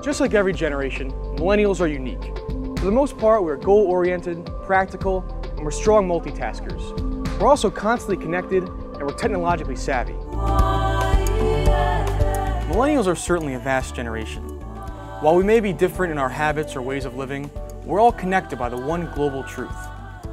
Just like every generation, millennials are unique. For the most part, we're goal-oriented, practical, and we're strong multitaskers. We're also constantly connected, and we're technologically savvy. Millennials are certainly a vast generation. While we may be different in our habits or ways of living, we're all connected by the one global truth.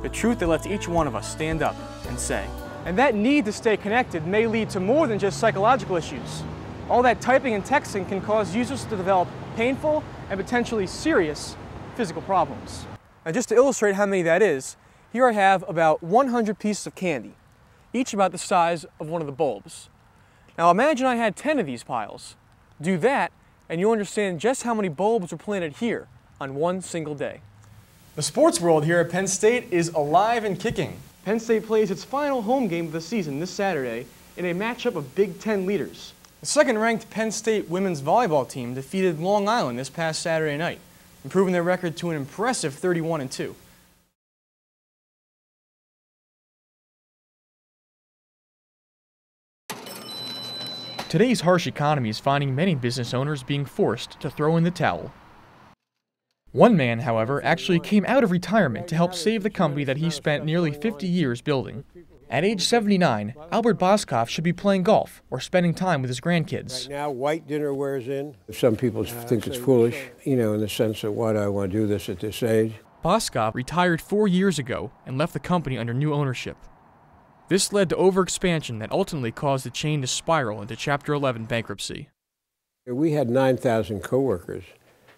The truth that lets each one of us stand up and say. And that need to stay connected may lead to more than just psychological issues. All that typing and texting can cause users to develop painful and potentially serious physical problems. Now, just to illustrate how many that is, here I have about 100 pieces of candy, each about the size of one of the bulbs. Now imagine I had 10 of these piles. Do that, and you'll understand just how many bulbs were planted here on one single day. The sports world here at Penn State is alive and kicking. Penn State plays its final home game of the season this Saturday in a matchup of Big Ten leaders. The second-ranked Penn State women's volleyball team defeated Long Island this past Saturday night, improving their record to an impressive 31-2. Today's harsh economy is finding many business owners being forced to throw in the towel. One man, however, actually came out of retirement to help save the company that he spent nearly 50 years building. At age 79, Albert Boskoff should be playing golf or spending time with his grandkids. Right now, white dinner wears in. Some people think it's foolish, in the sense of why do I want to do this at this age? Boskoff retired 4 years ago and left the company under new ownership. This led to overexpansion that ultimately caused the chain to spiral into Chapter 11 bankruptcy. We had 9,000 coworkers.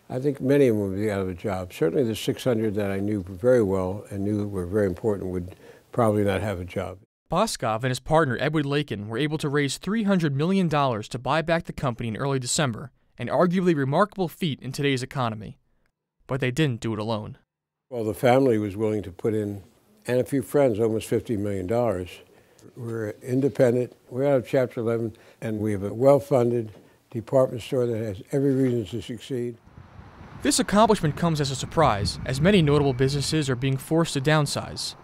I think many of them would be out of a job. Certainly the 600 that I knew very well and knew were very important would probably not have a job. Boskoff and his partner Edward Lakin were able to raise $300 million to buy back the company in early December, an arguably remarkable feat in today's economy. But they didn't do it alone. Well, the family was willing to put in, and a few friends, almost $50 million. We're independent, we're out of Chapter 11, and we have a well-funded department store that has every reason to succeed. This accomplishment comes as a surprise, as many notable businesses are being forced to downsize.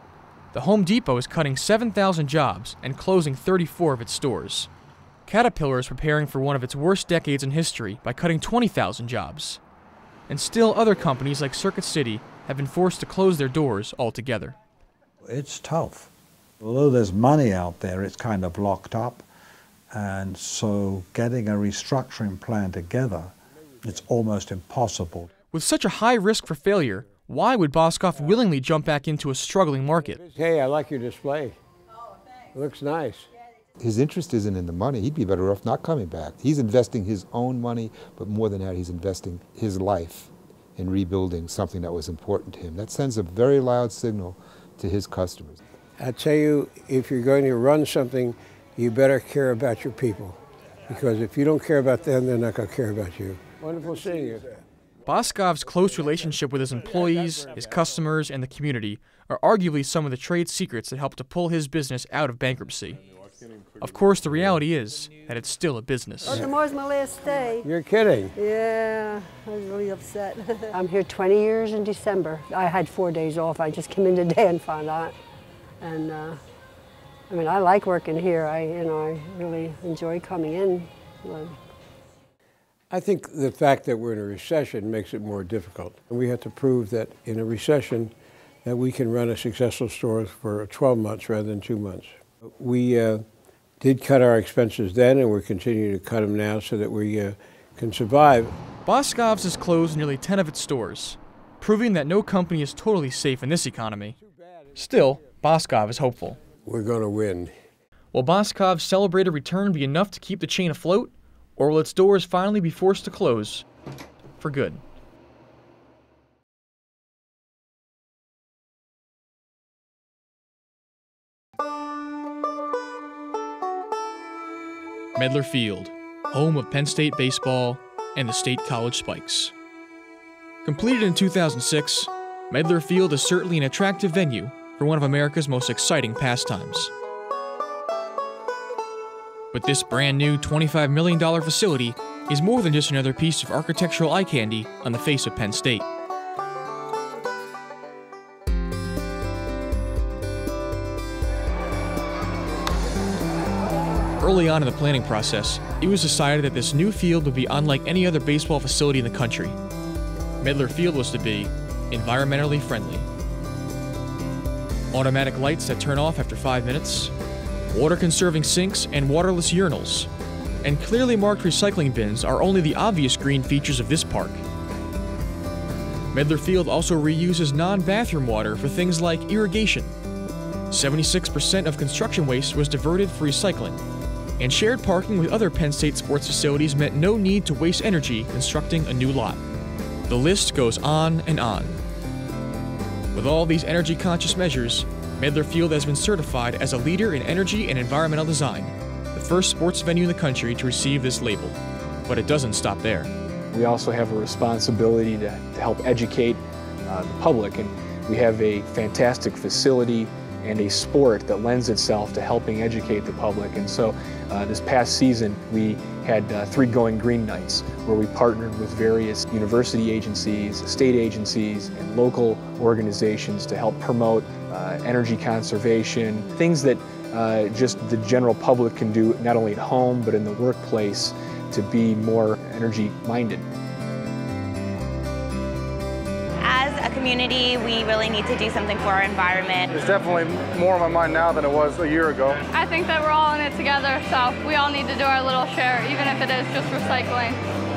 The Home Depot is cutting 7,000 jobs and closing 34 of its stores. Caterpillar is preparing for one of its worst decades in history by cutting 20,000 jobs. And still other companies like Circuit City have been forced to close their doors altogether. It's tough. Although there's money out there, it's kind of locked up. And so getting a restructuring plan together, it's almost impossible. With such a high risk for failure, why would Boskoff willingly jump back into a struggling market? Hey, I like your display. It looks nice. His interest isn't in the money. He'd be better off not coming back. He's investing his own money, but more than that, he's investing his life in rebuilding something that was important to him. That sends a very loud signal to his customers. I tell you, if you're going to run something, you better care about your people. Because if you don't care about them, they're not going to care about you. Wonderful seeing you. Boskoff's close relationship with his employees, his customers, and the community are arguably some of the trade secrets that helped to pull his business out of bankruptcy. Of course, the reality is that it's still a business. Oh, tomorrow's my last day. You're kidding. Yeah, I was really upset. I'm here 20 years in December. I had 4 days off. I just came in today and found out. And I like working here. I really enjoy coming in. I think the fact that we're in a recession makes it more difficult. And we have to prove that in a recession that we can run a successful store for 12 months rather than 2 months. We did cut our expenses then, and we're continuing to cut them now so that we can survive. Boskoff's has closed nearly 10 of its stores, proving that no company is totally safe in this economy. Still, Boskoff is hopeful. We're going to win. Will Boskoff's celebrated return be enough to keep the chain afloat, or will its doors finally be forced to close for good? Medlar Field, home of Penn State baseball and the State College Spikes. Completed in 2006, Medlar Field is certainly an attractive venue for one of America's most exciting pastimes. But this brand new $25 million facility is more than just another piece of architectural eye candy on the face of Penn State. Early on in the planning process, it was decided that this new field would be unlike any other baseball facility in the country. Midler Field was to be environmentally friendly. Automatic lights that turn off after 5 minutes, water-conserving sinks and waterless urinals, and clearly marked recycling bins are only the obvious green features of this park. Midler Field also reuses non-bathroom water for things like irrigation. 76% of construction waste was diverted for recycling, and shared parking with other Penn State sports facilities meant no need to waste energy constructing a new lot. The list goes on and on. With all these energy-conscious measures, Midler Field has been certified as a leader in energy and environmental design, the first sports venue in the country to receive this label. But it doesn't stop there. We also have a responsibility to help educate the public, and we have a fantastic facility and a sport that lends itself to helping educate the public. And so this past season we had 3 Going Green Nights where we partnered with various university agencies, state agencies, and local organizations to help promote energy conservation, things that just the general public can do not only at home but in the workplace to be more energy minded. As a community, we really need to do something for our environment. It's definitely more on my mind now than it was a year ago. I think that we're all in it together, so we all need to do our little share, even if it is just recycling.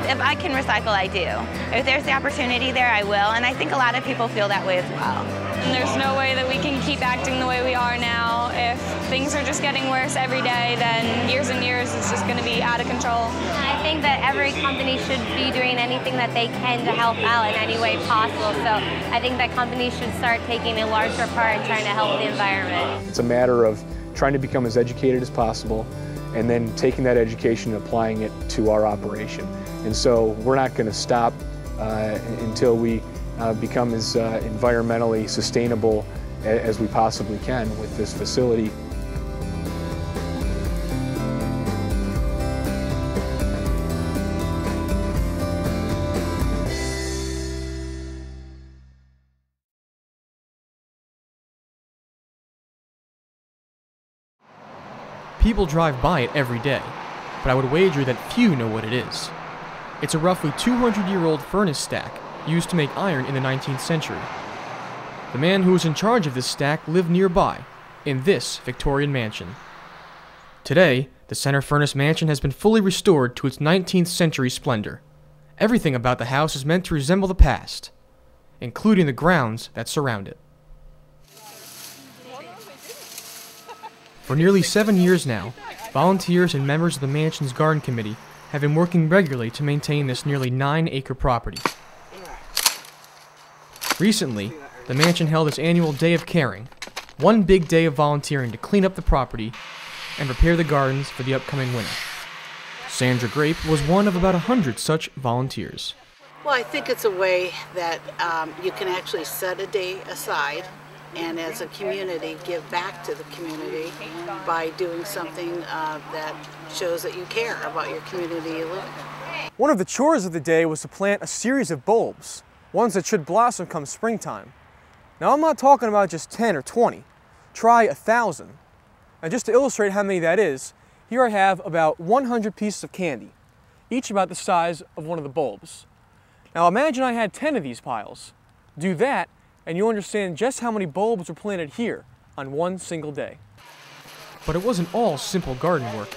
If I can recycle, I do. If there's the opportunity there, I will, and I think a lot of people feel that way as well. And there's no way that we can keep acting the way we are now. If things are just getting worse every day, then years and years it's just going to be out of control. I think that every company should be doing anything that they can to help out in any way possible. So I think that companies should start taking a larger part in trying to help the environment. It's a matter of trying to become as educated as possible and then taking that education and applying it to our operation. And so we're not going to stop until we become as environmentally sustainable as we possibly can with this facility. People drive by it every day, but I would wager that few know what it is. It's a roughly 200-year-old furnace stack used to make iron in the 19th century. The man who was in charge of this stack lived nearby, in this Victorian mansion. Today, the center furnace mansion has been fully restored to its 19th century splendor. Everything about the house is meant to resemble the past, including the grounds that surround it. For nearly 7 years now, volunteers and members of the mansion's garden committee have been working regularly to maintain this nearly 9-acre property. Recently, the mansion held its annual Day of Caring, one big day of volunteering to clean up the property and prepare the gardens for the upcoming winter. Sandra Grape was one of about 100 such volunteers. Well, I think it's a way that you can actually set a day aside and as a community give back to the community by doing something that shows that you care about your community you live in. One of the chores of the day was to plant a series of bulbs, ones that should blossom come springtime. Now I'm not talking about just 10 or 20, try 1,000. And just to illustrate how many that is, here I have about 100 pieces of candy, each about the size of one of the bulbs. Now imagine I had 10 of these piles. Do that, and you'll understand just how many bulbs were planted here on one single day. But it wasn't all simple garden work.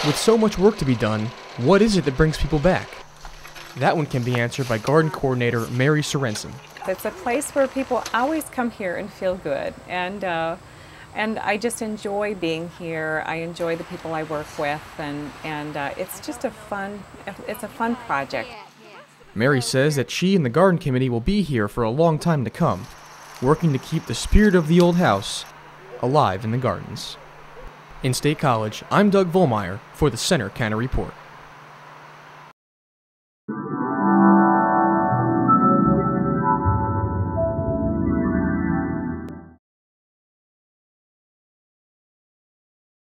With so much work to be done, what is it that brings people back? That one can be answered by garden coordinator Mary Sorensen. It's a place where people always come here and feel good, and I just enjoy being here. I enjoy the people I work with, and it's just a fun project. Mary says that she and the garden committee will be here for a long time to come, working to keep the spirit of the old house alive in the gardens. In State College, I'm Doug Vollmayer for the Center County Report.